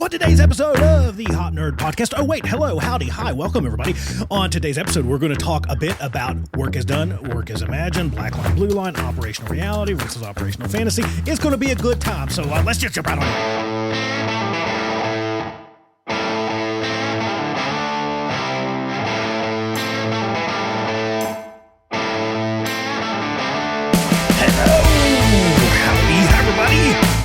On today's episode of the Hop Nerd Podcast, oh wait, hello, howdy, hi, welcome everybody. On today's episode, we're going to talk a bit about work as done, work as imagined, black line, blue line, operational reality versus operational fantasy. It's going to be a good time, so let's just jump right on in.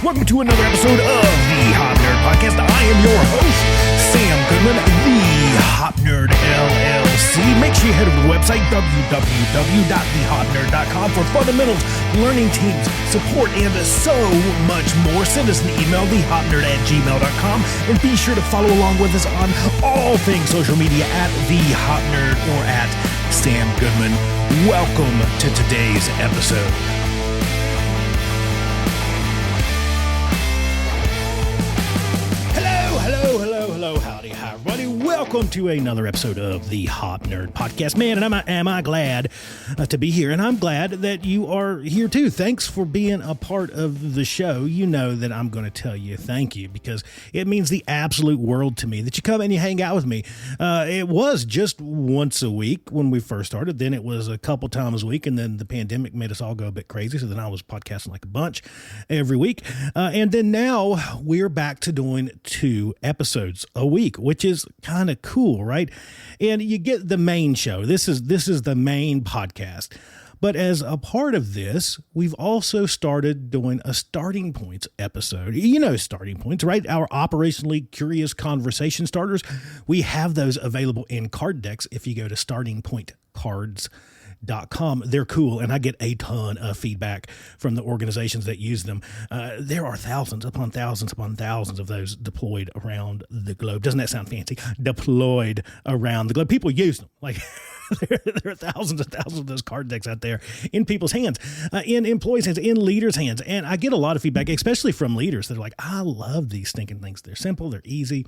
Welcome to another episode of the Hop Nerd Podcast. I am your host, Sam Goodman, the Hop Nerd LLC. Make sure you head over to the website, www.thehopnerd.com for fundamentals, learning teams, support, and so much more. Send us an email, thehopnerd@gmail.com, and be sure to follow along with us on all things social media at The Hop Nerd or at Sam Goodman. Welcome to today's episode. Hello, howdy, hi everybody. Welcome to another episode of the Hop Nerd Podcast. Man, and am I glad to be here, and I'm glad that you are here too. Thanks for being a part of the show. You know that I'm going to tell you thank you because it means the absolute world to me that you come and you hang out with me. It was just once a week when we first started. Then it was a couple times a week, and then the pandemic made us all go a bit crazy. So then I was podcasting like a bunch every week. And then now we're back to doing 2 episodes a week, which is kind of cool, right? And you get the main show. This is the main podcast. But as a part of this, we've also started doing a Starting Points episode. You know Starting Points, right? Our operationally curious conversation starters. We have those available in card decks if you go to startingpointcards.com. They're cool, and I get a ton of feedback from the organizations that use them. There are thousands upon thousands upon thousands of those deployed around the globe. Doesn't that sound fancy? Deployed around the globe. People use them. Like there are thousands and thousands of those card decks out there in people's hands, in employees' hands, in leaders' hands. And I get a lot of feedback, especially from leaders that are like, I love these stinking things. They're simple. They're easy.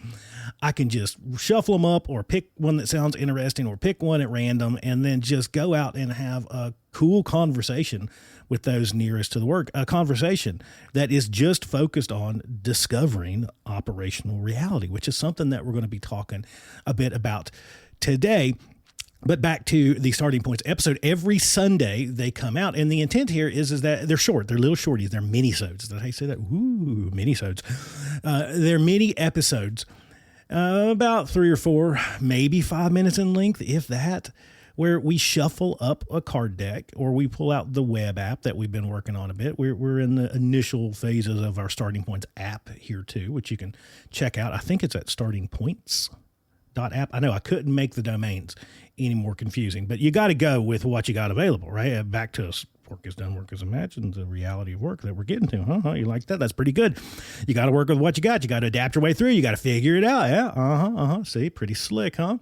I can just shuffle them up or pick one that sounds interesting or pick one at random and then just go out and have a cool conversation with those nearest to the work, a conversation that is just focused on discovering operational reality, which is something that we're going to be talking a bit about today. But back to the Starting Points episode, every Sunday they come out, and the intent here is that they're short. They're little shorties. They're mini-sodes. Did I say that? Ooh, mini-sodes. They're mini episodes, about 3 or 4, maybe 5 minutes in length, if that, where we shuffle up a card deck or we pull out the web app that we've been working on a bit. We're in the initial phases of our Starting Points app here too, which you can check out. I think it's at startingpoints.app. I know I couldn't make the domains any more confusing, but you got to go with what you got available, right? Back to work is done, work is imagined, the reality of work that we're getting to. You like that? That's pretty good. You got to work with what you got. You got to adapt your way through. You got to figure it out. Yeah. See, pretty slick, huh?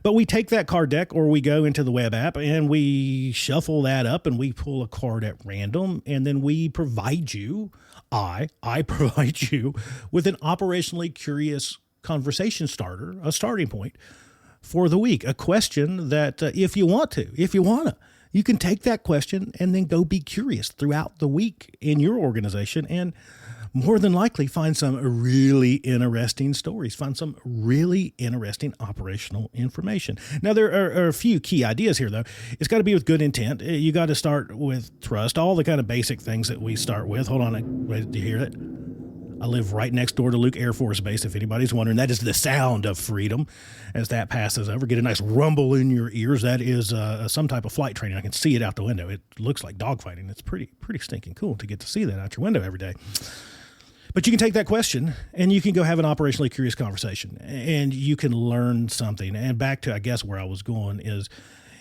But we take that card deck or we go into the web app and we shuffle that up and we pull a card at random. And then we provide you, I provide you with an operationally curious conversation starter, a starting point for the week, a question that if you want to, you can take that question and then go be curious throughout the week in your organization and more than likely find some really interesting stories, find some really interesting operational information. Now, there are a few key ideas here, though. It's got to be with good intent. You got to start with trust, all the kind of basic things that we start with. Hold on, wait, do you hear it? I live right next door to Luke Air Force Base, if anybody's wondering. That is the sound of freedom as that passes over. Get a nice rumble in your ears. That is some type of flight training. I can see it out the window. It looks like dogfighting. It's pretty stinking cool to get to see that out your window every day. But you can take that question and you can go have an operationally curious conversation and you can learn something. And back to, I guess, where I was going is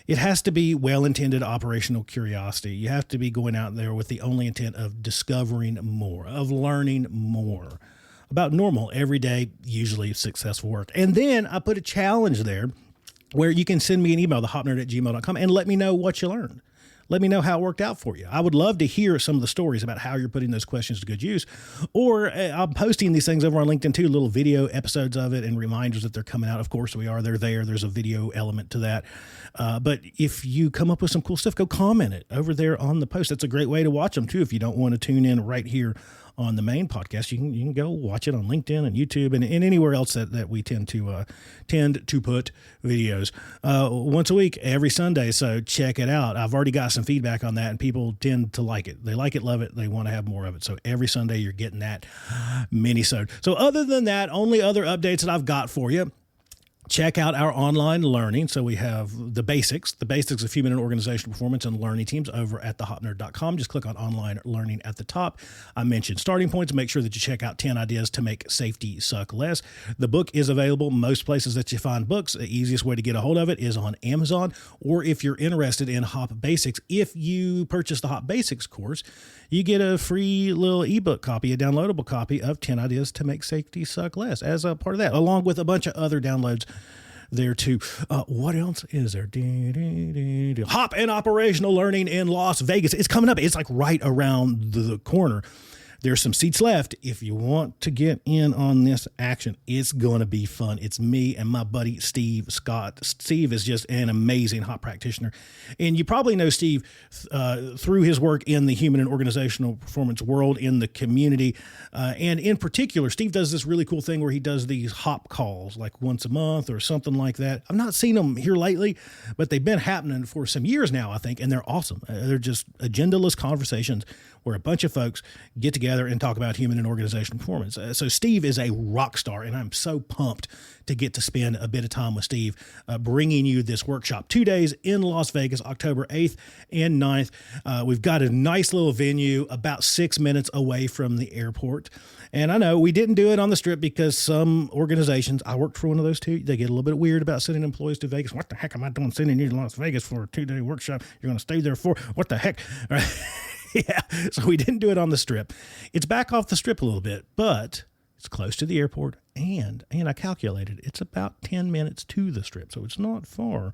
it has to be well-intended operational curiosity. You have to be going out there with the only intent of discovering more, of learning more about normal, everyday, usually successful work. And then I put a challenge there where you can send me an email, thehopnerd@gmail.com, and let me know what you learned. Let me know how it worked out for you. I would love to hear some of the stories about how you're putting those questions to good use. Or I'm posting these things over on LinkedIn too, little video episodes of it and reminders that they're coming out. Of course, they're there. There's a video element to that. But if you come up with some cool stuff, go comment it over there on the post. That's a great way to watch them too if you don't want to tune in right here on the main podcast, you can go watch it on LinkedIn and YouTube and anywhere else that we tend to put videos once a week, every Sunday. So check it out. I've already got some feedback on that, and people tend to like it. They like it, love it. They want to have more of it. So every Sunday you're getting that mini-sode. So other than that, only other updates that I've got for you, check out our online learning. So we have the basics of human and organizational performance and learning teams over at thehopnerd.com. Just click on online learning at the top. I mentioned starting points. Make sure that you check out 10 ideas to make safety suck less. The book is available most places that you find books. The easiest way to get a hold of it is on Amazon, or if you're interested in Hop Basics, if you purchase the Hop Basics course, you get a free little ebook copy, a downloadable copy of 10 ideas to make safety suck less as a part of that, along with a bunch of other downloads there too. What else is there? Hop and operational learning in Las Vegas. It's coming up. It's like right around the corner. There's some seats left. If you want to get in on this action, it's going to be fun. It's me and my buddy, Steve Scott. Steve is just an amazing hop practitioner. And you probably know Steve through his work in the human and organizational performance world, in the community. And in particular, Steve does this really cool thing where he does these hop calls like once a month or something like that. I've not seen them here lately, but they've been happening for some years now, I think, and they're awesome. They're just agendaless conversations where a bunch of folks get together and talk about human and organizational performance. So Steve is a rock star, and I'm so pumped to get to spend a bit of time with Steve bringing you this workshop. 2 days in Las Vegas, October 8th and 9th. We've got a nice little venue about 6 minutes away from the airport. And I know we didn't do it on the Strip because some organizations, I worked for one of those too, they get a little bit weird about sending employees to Vegas. What the heck am I doing sending you to Las Vegas for a 2-day workshop? You're going to stay there for what the heck? All right. Yeah, so we didn't do it on the Strip. It's back off the Strip a little bit, but it's close to the airport, and I calculated it's about 10 minutes to the Strip, so it's not far.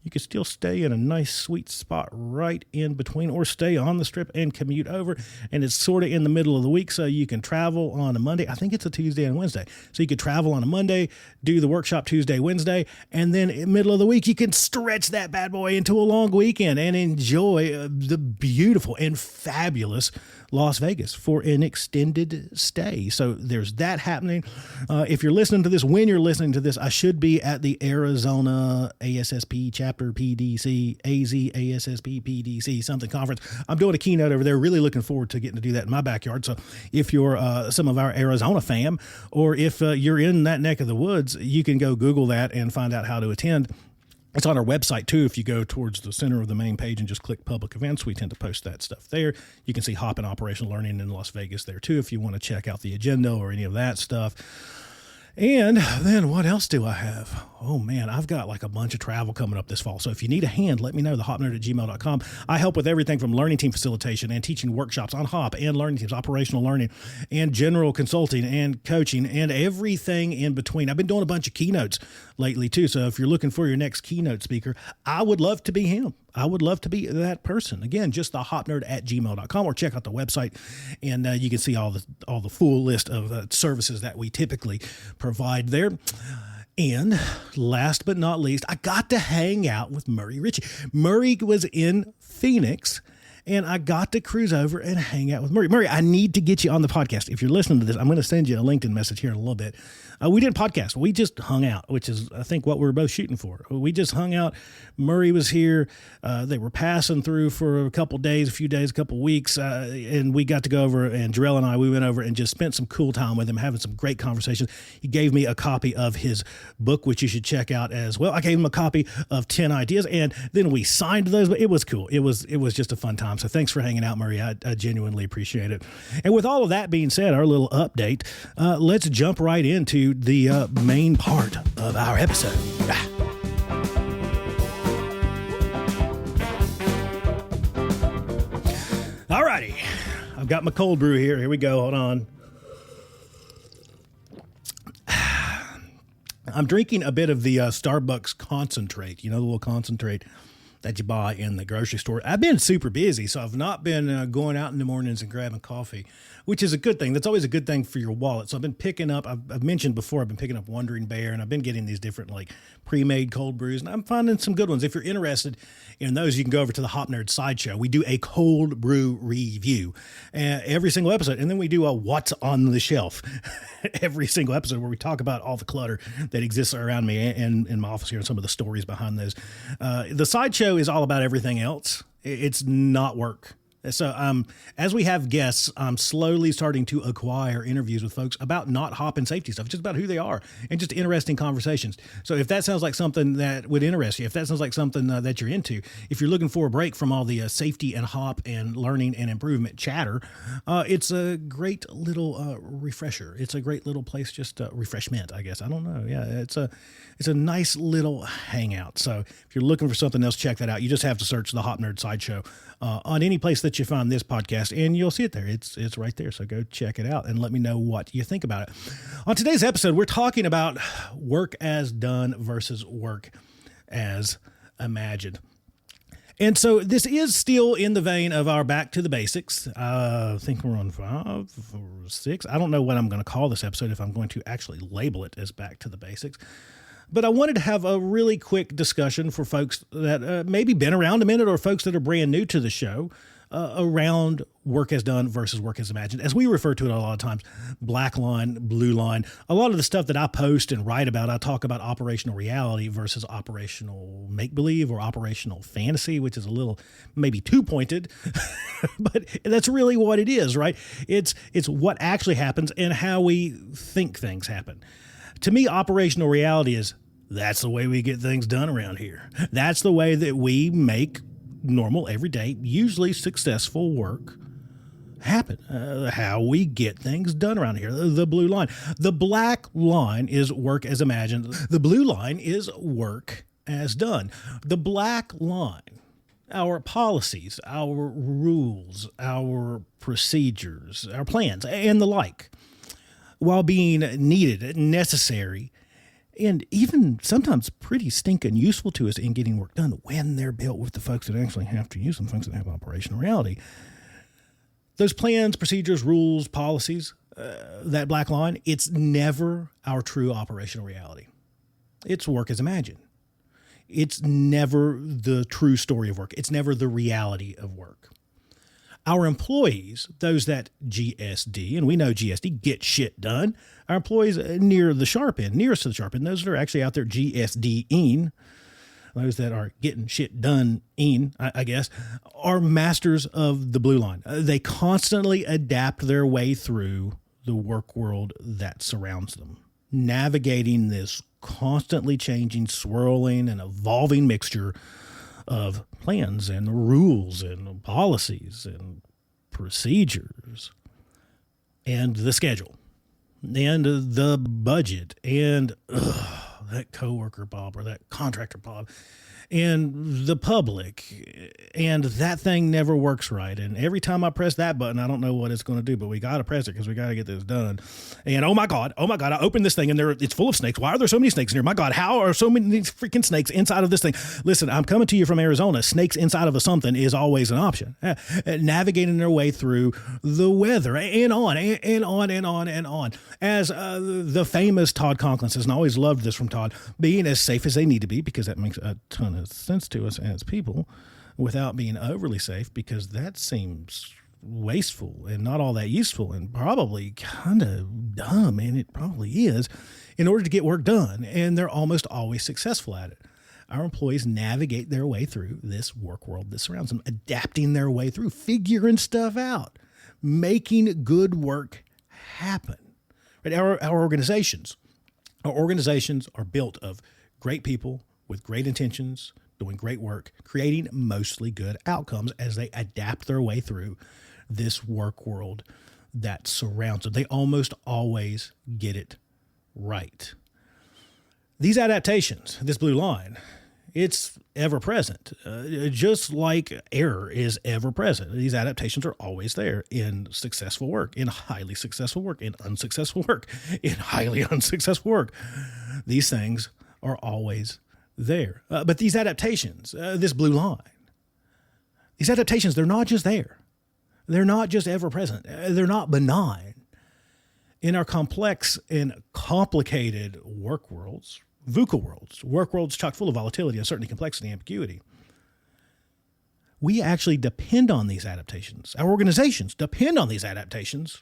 You could still stay in a nice, sweet spot right in between, or stay on the Strip and commute over, and it's sort of in the middle of the week, so you can travel on a Monday. I think it's a Tuesday and Wednesday, so you could travel on a Monday, do the workshop Tuesday, Wednesday, and then in the middle of the week, you can stretch that bad boy into a long weekend and enjoy the beautiful and fabulous Las Vegas for an extended stay. So there's that happening. If you're listening to this, when you're listening to this, I should be at the Arizona ASSP chapter PDC, ASSP PDC something conference. I'm doing a keynote over there. Really looking forward to getting to do that in my backyard. So if you're some of our Arizona fam, or if you're in that neck of the woods, you can go Google that and find out how to attend. It's on our website, too. If you go towards the center of the main page and just click public events, we tend to post that stuff there. You can see Hop and Operational Learning in Las Vegas there, too, if you want to check out the agenda or any of that stuff. And then what else do I have? Oh, man, I've got like a bunch of travel coming up this fall. So if you need a hand, let me know, thehopnerd@gmail.com. I help with everything from learning team facilitation and teaching workshops on Hop and learning teams, operational learning, and general consulting and coaching and everything in between. I've been doing a bunch of keynotes lately, too. So if you're looking for your next keynote speaker, I would love to be him. I would love to be that person. Again, just thehopnerd@gmail.com, or check out the website, and you can see all the full list of services that we typically provide there. And last but not least, I got to hang out with Murray Ritchie. Murray was in Phoenix, and I got to cruise over and hang out with Murray. Murray, I need to get you on the podcast. If you're listening to this, I'm going to send you a LinkedIn message here in a little bit. We didn't podcast. We just hung out, which is, I think, what we were both shooting for. We just hung out. Murray was here. They were passing through for a couple days, a few days, a couple weeks, and we got to go over, and Jarrell and I, we went over and just spent some cool time with him, having some great conversations. He gave me a copy of his book, which you should check out as well. I gave him a copy of 10 Ideas, and then we signed those, but it was cool. It was just a fun time. So thanks for hanging out, Murray. I genuinely appreciate it. And with all of that being said, our little update, let's jump right into the main part of our episode. All righty. I've got my cold brew here. Here we go. Hold on. I'm drinking a bit of the Starbucks concentrate, the little concentrate that you buy in the grocery store. I've been super busy, so I've not been going out in the mornings and grabbing coffee, which is a good thing. That's always a good thing for your wallet. So I've been picking up, I've mentioned before, I've been picking up Wandering Bear, and I've been getting these different like pre-made cold brews, and I'm finding some good ones. If you're interested in those, you can go over to the Hop Nerd Sideshow. We do a cold brew review every single episode, and then we do a What's on the Shelf every single episode where we talk about all the clutter that exists around me and in my office here and some of the stories behind those. The Sideshow is all about everything else. It's not work. So as we have guests, I'm slowly starting to acquire interviews with folks about not hop and safety stuff, just about who they are and just interesting conversations. So if that sounds like something that would interest you, if that sounds like something that you're into, if you're looking for a break from all the safety and hop and learning and improvement chatter, it's a great little refresher. It's a great little place, just refreshment, I guess. I don't know. Yeah, it's a nice little hangout. So if you're looking for something else, check that out. You just have to search the Hop Nerd Sideshow on any place that you find this podcast, and you'll see it there. It's right there. So go check it out and let me know what you think about it. On today's episode, we're talking about work as done versus work as imagined. And so this is still in the vein of our back to the basics. I think we're on 5 or 6. I don't know what I'm going to call this episode, if I'm going to actually label it as back to the basics. But I wanted to have a really quick discussion for folks that maybe been around a minute or folks that are brand new to the show around work as done versus work as imagined. As we refer to it a lot of times, black line, blue line. A lot of the stuff that I post and write about, I talk about operational reality versus operational make-believe or operational fantasy, which is a little maybe too pointed, but that's really what it is, right? It's what actually happens and how we think things happen. To me, operational reality is that's the way we get things done around here. That's the way that we make normal, everyday, usually successful work happen. How we get things done around here. The blue line. The black line is work as imagined. The blue line is work as done. The black line, our policies, our rules, our procedures, our plans, and the like, while being needed, necessary, and even sometimes pretty stinking useful to us in getting work done when they're built with the folks that actually have to use them, folks that have operational reality. Those plans, procedures, rules, policies, that black line, it's never our true operational reality. It's work as imagined. It's never the true story of work. It's never the reality of work. Our employees, those that GSD, and we know GSD, get shit done. Our employees near the sharp end, nearest to the sharp end, those that are actually out there GSD-ing, those that are getting shit done-ing, I guess, are masters of the blue line. They constantly adapt their way through the work world that surrounds them, navigating this constantly changing, swirling, and evolving mixture of plans and rules and policies and procedures and the schedule and the budget and that coworker Bob or that contractor Bob and the public, and that thing never works right. And every time I press that button, I don't know what it's going to do, but we got to press it because we got to get this done. And oh my God, I opened this thing and it's full of snakes. Why are there so many snakes in here? My God, how are so many freaking snakes inside of this thing? Listen, I'm coming to you from Arizona. Snakes inside of a something is always an option. Navigating their way through the weather and on and on and on and on. As the famous Todd Conklin says, and I always loved this from Todd, being as safe as they need to be, because that makes a ton of sense to us as people, without being overly safe, because that seems wasteful and not all that useful and probably kind of dumb, and it probably is, in order to get work done. And they're almost always successful at it. Our employees navigate their way through this work world that surrounds them, adapting their way through, figuring stuff out, making good work happen. Right? Our organizations are built of great people with great intentions, doing great work, creating mostly good outcomes as they adapt their way through this work world that surrounds them. They almost always get it right. These adaptations, this blue line, it's ever present, just like error is ever present. These adaptations are always there in successful work, in highly successful work, in unsuccessful work, in highly unsuccessful work. These things are always there. But these adaptations, this blue line, these adaptations, they're not just there. They're not just ever present. They're not benign. In our complex and complicated work worlds, VUCA worlds, work worlds chock full of volatility, uncertainty, complexity, and ambiguity, we actually depend on these adaptations. Our organizations depend on these adaptations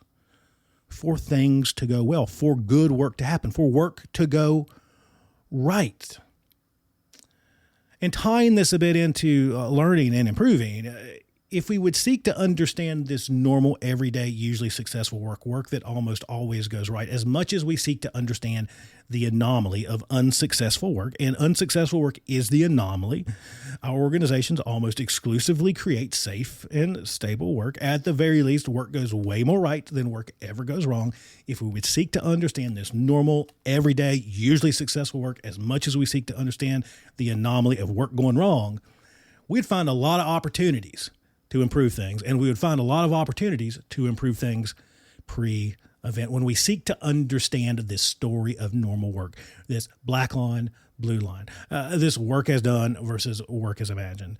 for things to go well, for good work to happen, for work to go right. And tying this a bit into learning and improving, if we would seek to understand this normal, everyday, usually successful work that almost always goes right, as much as we seek to understand the anomaly of unsuccessful work, and unsuccessful work is the anomaly, our organizations almost exclusively create safe and stable work. At the very least, work goes way more right than work ever goes wrong. If we would seek to understand this normal, everyday, usually successful work, as much as we seek to understand the anomaly of work going wrong, we'd find a lot of opportunities to improve things, and we would find a lot of opportunities to improve things pre-event when we seek to understand this story of normal work, this black line, blue line, this work as done versus work as imagined,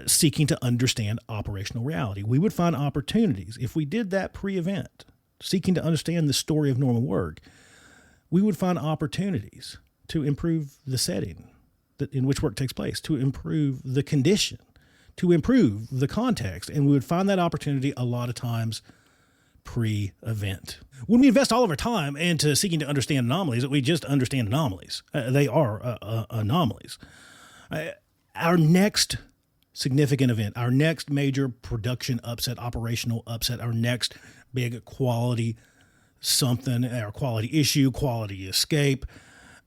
seeking to understand operational reality. We would find opportunities if we did that pre-event, seeking to understand the story of normal work. We would find opportunities to improve the setting in which work takes place, to improve the condition, to improve the context, and we would find that opportunity a lot of times pre-event. When we invest all of our time into seeking to understand anomalies, we just understand anomalies. They are anomalies. Our next significant event, our next major production upset, operational upset, our next big quality something, our quality issue, quality escape,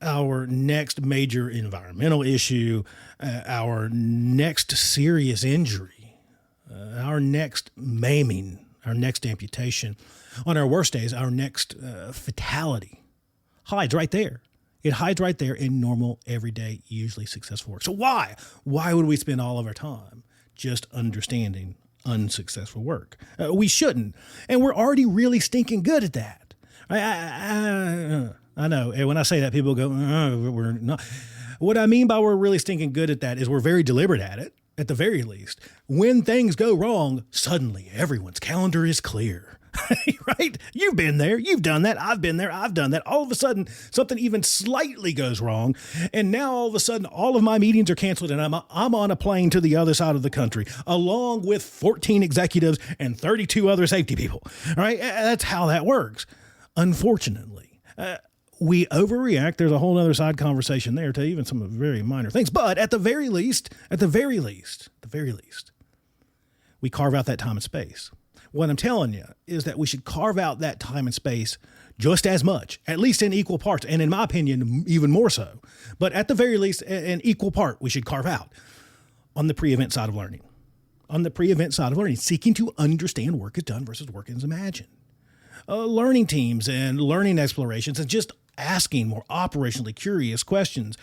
our next major environmental issue, our next serious injury, our next maiming, our next amputation, on our worst days, our next fatality hides right there. It hides right there in normal, everyday, usually successful work. So why? Why would we spend all of our time just understanding unsuccessful work? We shouldn't. And we're already really stinking good at that. I know. And when I say that, people go, we're not. What I mean by we're really stinking good at that is we're very deliberate at it, at the very least. When things go wrong, suddenly everyone's calendar is clear. Right? You've been there. You've done that. I've been there. I've done that. All of a sudden, something even slightly goes wrong. And now all of a sudden, all of my meetings are canceled and I'm on a plane to the other side of the country, along with 14 executives and 32 other safety people. All right? That's how that works. Unfortunately, we overreact. There's a whole other side conversation there to even some very minor things. But at the very least, we carve out that time and space. What I'm telling you is that we should carve out that time and space just as much, at least in equal parts, and in my opinion, even more so. But at the very least, an equal part we should carve out on the pre-event side of learning. On the pre-event side of learning, seeking to understand work is done versus work is imagined. Learning teams and learning explorations and just asking more operationally curious questions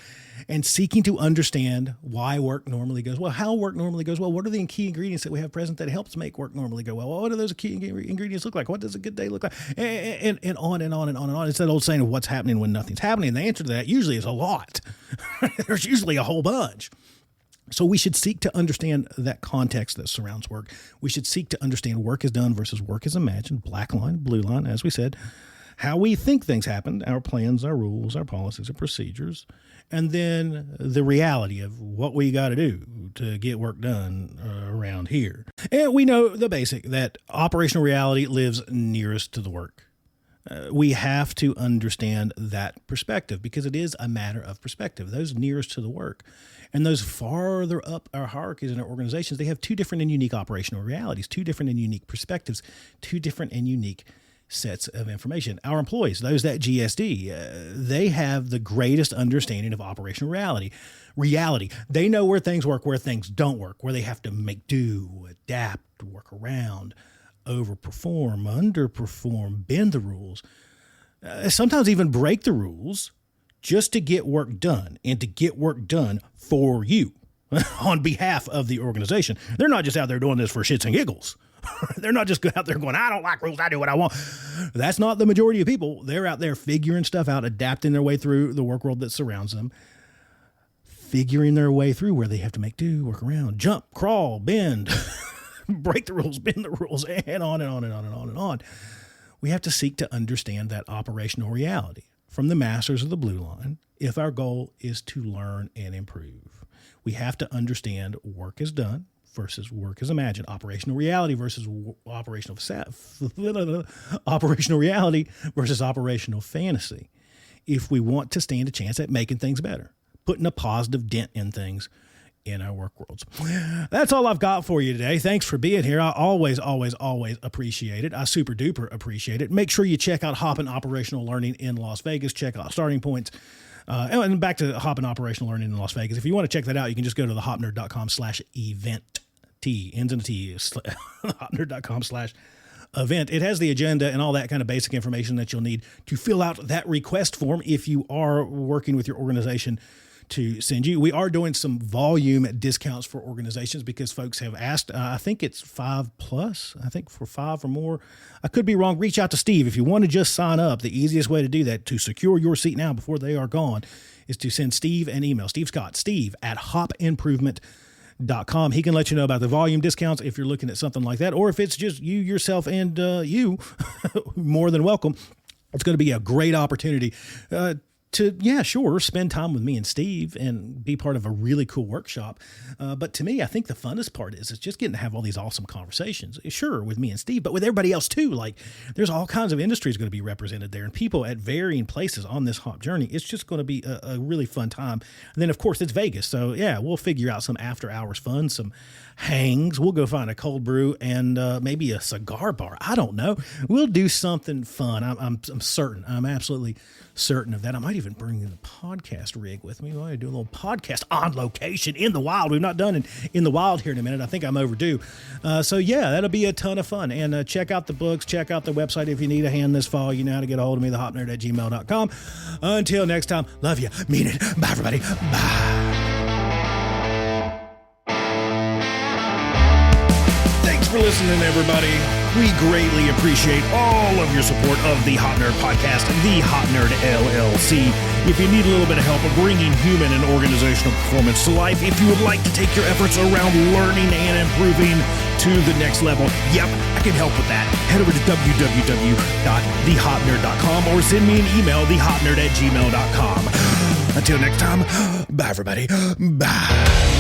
and seeking to understand why work normally goes well, how work normally goes well, what are the key ingredients that we have present that helps make work normally go well, what do those key ingredients look like, what does a good day look like, and on and on and on and on. It's that old saying of what's happening when nothing's happening. And the answer to that usually is a lot. There's usually a whole bunch. So we should seek to understand that context that surrounds work. We should seek to understand work is done versus work is imagined, black line, blue line, as we said, how we think things happen, our plans, our rules, our policies, our procedures, and then the reality of what we got to do to get work done around here. And we know the basic, that operational reality lives nearest to the work. We have to understand that perspective because it is a matter of perspective. Those nearest to the work and those farther up our hierarchies in our organizations, they have two different and unique operational realities, two different and unique perspectives, two different and unique sets of information. Our employees, those at GSD, they have the greatest understanding of operational reality. They know where things work, where things don't work, where they have to make do, adapt, work around, overperform, underperform, bend the rules, sometimes even break the rules just to get work done and to get work done for you on behalf of the organization. They're not just out there doing this for shits and giggles. They're not just out there going, I don't like rules, I do what I want. That's not the majority of people. They're out there figuring stuff out, adapting their way through the work world that surrounds them, figuring their way through where they have to make do, work around, jump, crawl, bend, break the rules, bend the rules, and on and on and on and on and on. We have to seek to understand that operational reality from the masters of the blue line if our goal is to learn and improve. We have to understand work is done versus work is imagined, operational reality versus operational reality versus operational fantasy. If we want to stand a chance at making things better, putting a positive dent in things in our work worlds. That's all I've got for you today. Thanks for being here. I always appreciate it. I super duper appreciate it. Make sure you check out Hoppin' Operational Learning in Las Vegas. Check out Starting Points. And back to Hoppin' Operational Learning in Las Vegas. If you want to check that out, you can just go to thehopnerd.com/event. T, ends in a T, hopnerd.com/event. It has the agenda and all that kind of basic information that you'll need to fill out that request form if you are working with your organization to send you. We are doing some volume discounts for organizations because folks have asked. I think it's 5+. I think for 5 or more. I could be wrong. Reach out to Steve. If you want to just sign up, the easiest way to do that to secure your seat now before they are gone is to send Steve an email. Steve Scott, steve@hopimprovement.com. He can let you know about the volume discounts if you're looking at something like that, or if it's just you, yourself, and you, more than welcome. It's going to be a great opportunity to, spend time with me and Steve and be part of a really cool workshop. But to me, I think the funnest part is just getting to have all these awesome conversations. Sure, with me and Steve, but with everybody else too. Like, there's all kinds of industries going to be represented there and people at varying places on this hop journey. It's just going to be a really fun time. And then, of course, it's Vegas. So, yeah, we'll figure out some after-hours fun, some hangs. We'll go find a cold brew and maybe a cigar bar. I don't know. We'll do something fun. I'm certain. I'm absolutely certain of that. I might even bring in the podcast rig with me. I'll do a little podcast on location in the wild. We've not done in the wild here in a minute. I think I'm overdue. So yeah, that'll be a ton of fun. And check out the books, check out the website. If you need a hand this fall, you know how to get a hold of me, thehopnerd@gmail.com. Until next time, love you, mean it. Bye, everybody. Bye. Thanks for listening, everybody. We greatly appreciate all of your support of the Hop Nerd Podcast, the Hop Nerd LLC. If you need a little bit of help bringing human and organizational performance to life, if you would like to take your efforts around learning and improving to the next level, yep, I can help with that. Head over to www.thehopnerd.com or send me an email, thehopnerd@gmail.com. Until next time, bye, everybody. Bye.